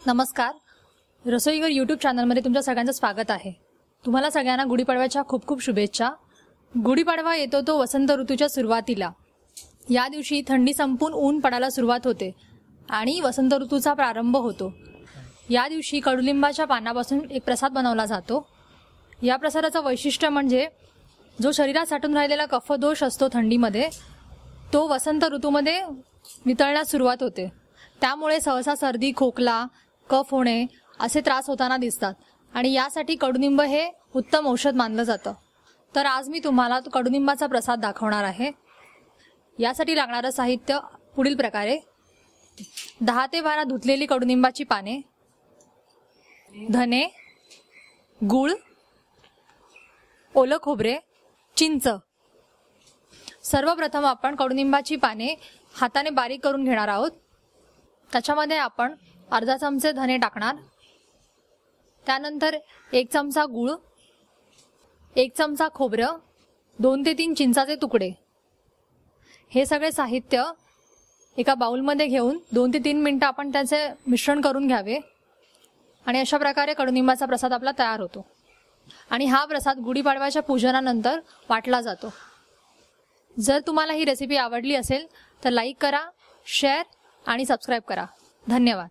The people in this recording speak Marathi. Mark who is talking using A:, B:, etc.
A: नमस्कार. रसोईघर यूट्यूब चॅनलमध्ये तुमच्या सगळ्यांचं स्वागत आहे. तुम्हाला सगळ्यांना गुढीपाडव्याच्या खूप खूप शुभेच्छा. गुढीपाडवा येतो तो वसंत ऋतूच्या सुरुवातीला. या दिवशी थंडी संपून ऊन पडायला सुरुवात होते आणि वसंत ऋतूचा प्रारंभ होतो. या दिवशी कडुलिंबाच्या पानापासून एक प्रसाद बनवला जातो. या प्रसादाचं वैशिष्ट्य म्हणजे जो शरीरात साठून राहिलेला कफदोष असतो थंडीमध्ये तो वसंत ऋतूमध्ये नितळण्यास सुरुवात होते. त्यामुळे सहसा सर्दी, खोकला, कफ होणे असे त्रास होताना दिसतात आणि यासाठी कडुनिंब हे उत्तम औषध मानलं जातं. तर आज मी तुम्हाला कडुनिंबाचा प्रसाद दाखवणार आहे. यासाठी लागणारं साहित्य पुढील प्रकारे: 10 ते 12 धुतलेली कडुनिंबाची पाने, धने, गूळ, ओलं खोबरे, चिंच. सर्वप्रथम आपण कडुनिंबाची पाने हाताने बारीक करून घेणार आहोत. त्याच्यामध्ये आपण अर्धा चमचे धने टाकणार. त्यानंतर 1 चमचा गूळ, 1 चमचा खोबरं, 2 ते 3 चिंचाचे तुकडे. हे सगळे साहित्य एका बाउलमध्ये घेऊन 2 ते 3 मिनिटं आपण त्याचे मिश्रण करून घ्यावे आणि अशा प्रकारे कडुनिंबाचा प्रसाद आपला तयार होतो. आणि हा प्रसाद गुढीपाडव्याच्या पूजनानंतर वाटला जातो. जर तुम्हाला ही रेसिपी आवडली असेल तर लाईक करा, शेअर आणि सबस्क्राईब करा. धन्यवाद.